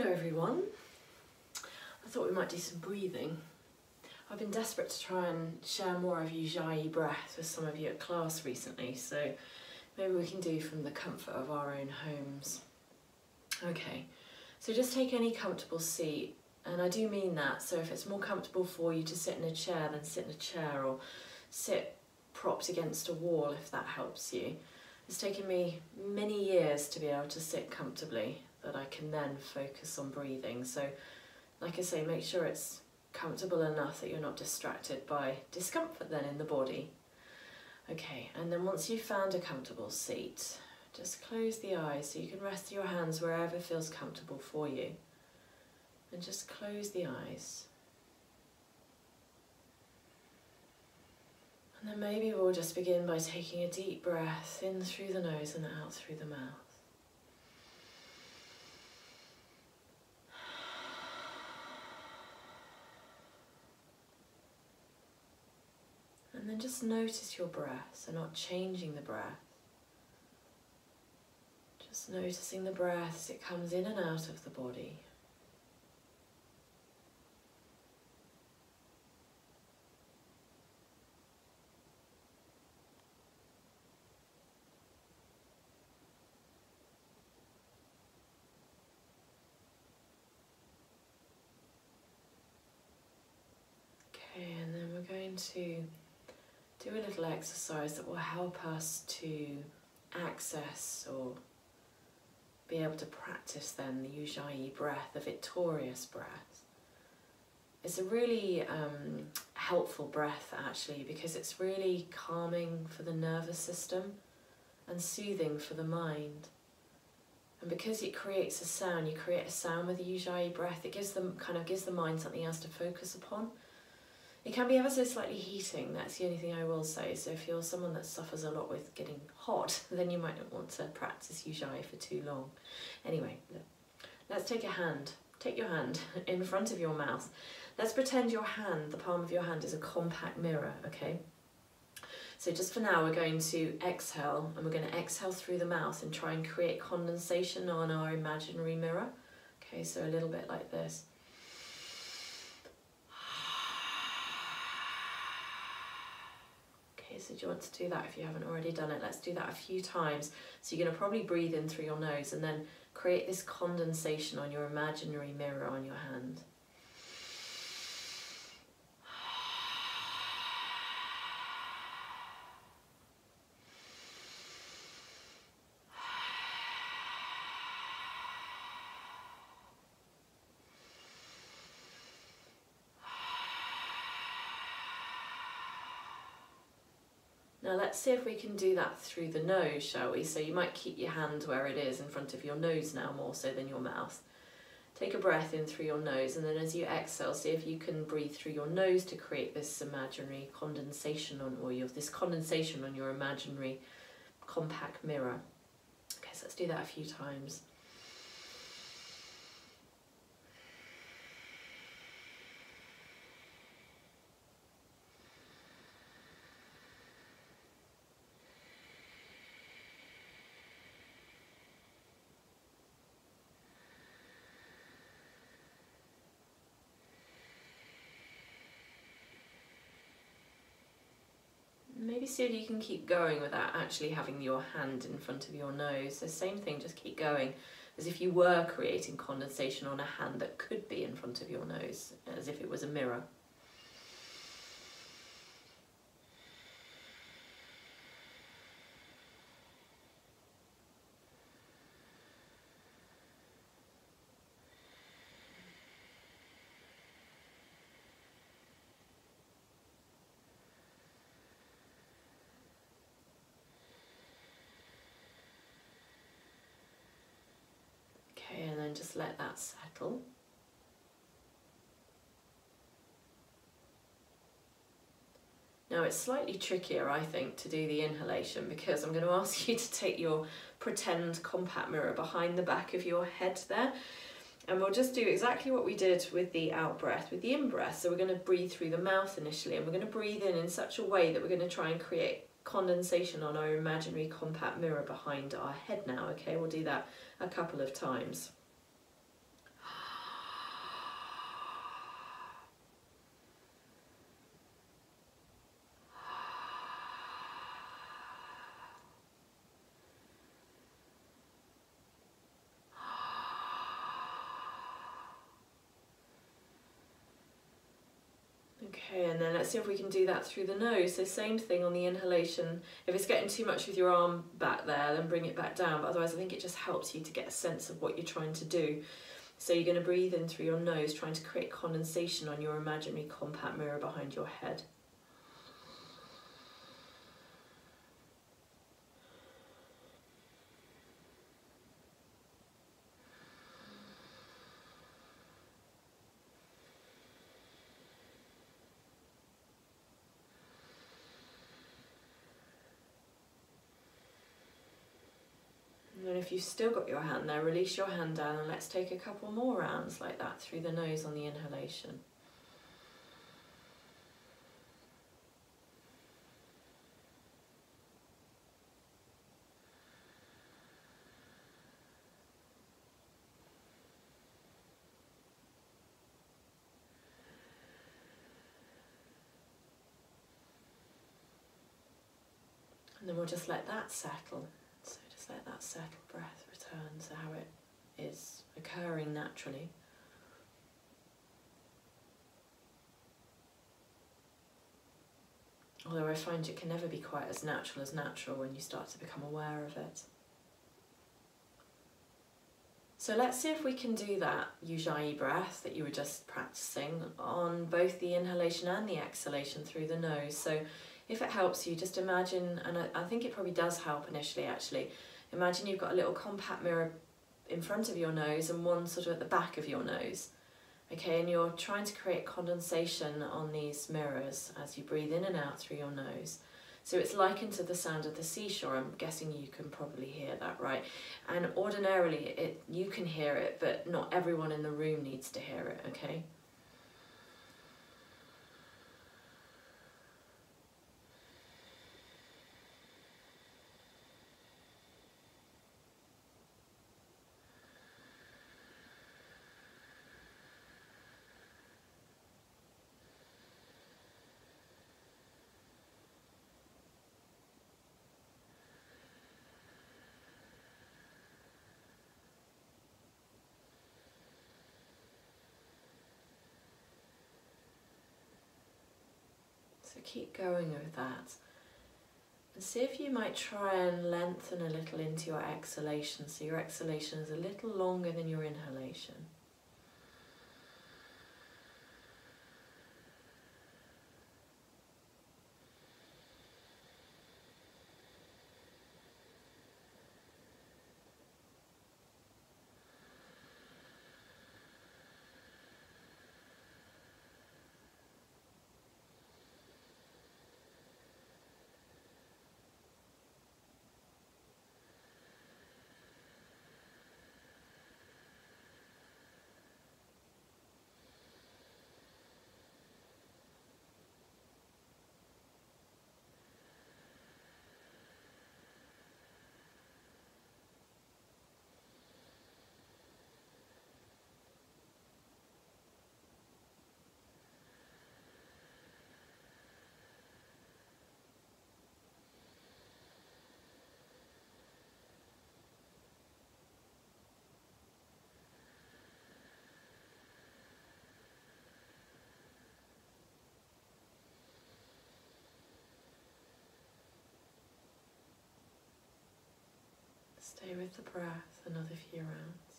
Hello everyone. I thought we might do some breathing. I've been desperate to try and share more of Ujjayi breath with some of you at class recently, so maybe we can do from the comfort of our own homes. Okay, so just take any comfortable seat, and I do mean that, so if it's more comfortable for you to sit in a chair, then sit in a chair, or sit propped against a wall if that helps you. It's taken me many years to be able to sit comfortably, that I can then focus on breathing. So, like I say, make sure it's comfortable enough that you're not distracted by discomfort then in the body. Okay, and then once you've found a comfortable seat, just close the eyes so you can rest your hands wherever feels comfortable for you. And just close the eyes. And then maybe we'll just begin by taking a deep breath in through the nose and out through the mouth. And then just notice your breath, so not changing the breath. Just noticing the breath as it comes in and out of the body. Okay, and then we're going to do a little exercise that will help us to access or be able to practice then the Ujjayi breath, the victorious breath. It's a really helpful breath actually, because it's really calming for the nervous system and soothing for the mind. And because it creates a sound, you create a sound with the Ujjayi breath, it gives the mind something else to focus upon. It can be ever so slightly heating, that's the only thing I will say. So if you're someone that suffers a lot with getting hot, then you might not want to practice Ujjayi for too long. Anyway, let's take your hand in front of your mouth. Let's pretend your hand, the palm of your hand, is a compact mirror, okay? So just for now, we're going to exhale, and we're going to exhale through the mouth and try and create condensation on our imaginary mirror. Okay, so a little bit like this. So do you want to do that if you haven't already done it? Let's do that a few times. So you're going to probably breathe in through your nose and then create this condensation on your imaginary mirror on your hand. Now let's see if we can do that through the nose, shall we? So you might keep your hand where it is in front of your nose now, more so than your mouth. Take a breath in through your nose, and then as you exhale, see if you can breathe through your nose to create this imaginary condensation this condensation on your imaginary compact mirror. Okay, so let's do that a few times. Maybe see if you can keep going without actually having your hand in front of your nose. So same thing, just keep going as if you were creating condensation on a hand that could be in front of your nose, as if it was a mirror. And then just let that settle. Now it's slightly trickier, I think, to do the inhalation, because I'm going to ask you to take your pretend compact mirror behind the back of your head there, and we'll just do exactly what we did with the out breath, with the in breath. So we're going to breathe through the mouth initially, and we're going to breathe in such a way that we're going to try and create condensation on our imaginary compact mirror behind our head now, okay? We'll do that a couple of times. let's see if we can do that through the nose. So same thing on the inhalation. If it's getting too much with your arm back there, then bring it back down. But otherwise, I think it just helps you to get a sense of what you're trying to do. So you're going to breathe in through your nose, trying to create condensation on your imaginary compact mirror behind your head. And if you've still got your hand there, release your hand down and let's take a couple more rounds like that through the nose on the inhalation. And then we'll just let that settle. So just let that settled breath return to how it is occurring naturally. Although I find it can never be quite as natural when you start to become aware of it. So let's see if we can do that Ujjayi breath that you were just practicing on both the inhalation and the exhalation through the nose. So if it helps you, just imagine, and I think it probably does help initially actually, imagine you've got a little compact mirror in front of your nose and one sort of at the back of your nose. Okay, and you're trying to create condensation on these mirrors as you breathe in and out through your nose. So it's likened to the sound of the seashore. I'm guessing you can probably hear that, right? And ordinarily you can hear it, but not everyone in the room needs to hear it, okay? So keep going with that. And see if you might try and lengthen a little into your exhalation. So your exhalation is a little longer than your inhalation. Stay with the breath another few rounds.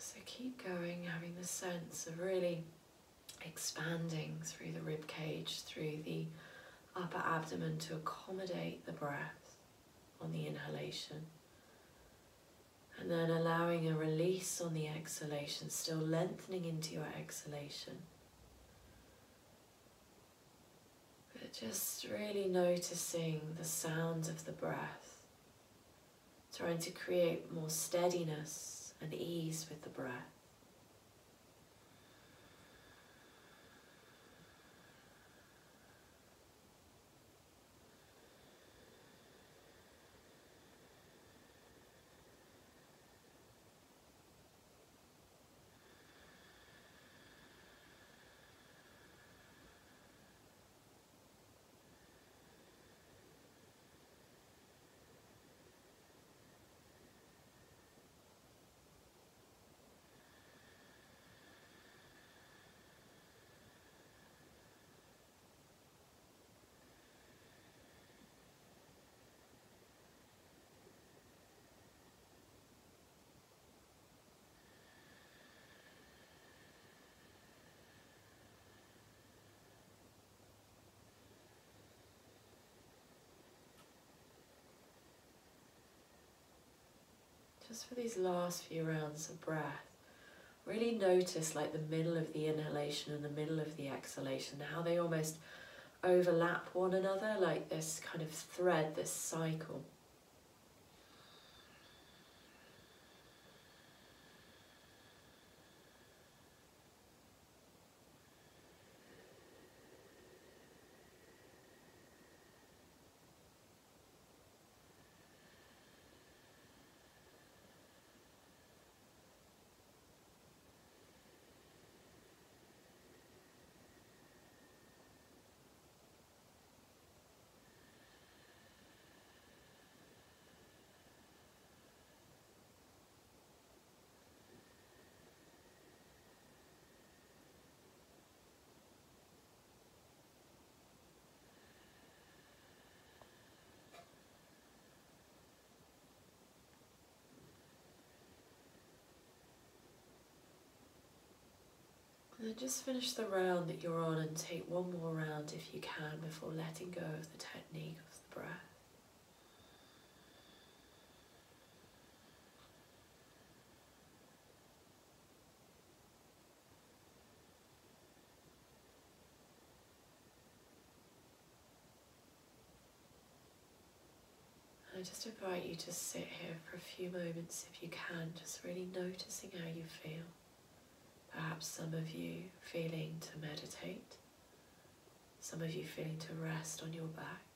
So keep going, having the sense of really expanding through the rib cage, through the upper abdomen to accommodate the breath on the inhalation. And then allowing a release on the exhalation, still lengthening into your exhalation. But just really noticing the sound of the breath trying to create more steadiness and ease with the breath. Just for these last few rounds of breath, really notice like the middle of the inhalation and the middle of the exhalation, how they almost overlap one another, like this kind of thread, this cycle. And then just finish the round that you're on and take one more round if you can before letting go of the technique of the breath. And I just invite you to sit here for a few moments if you can, just really noticing how you feel. Perhaps some of you feeling to meditate, some of you feeling to rest on your back.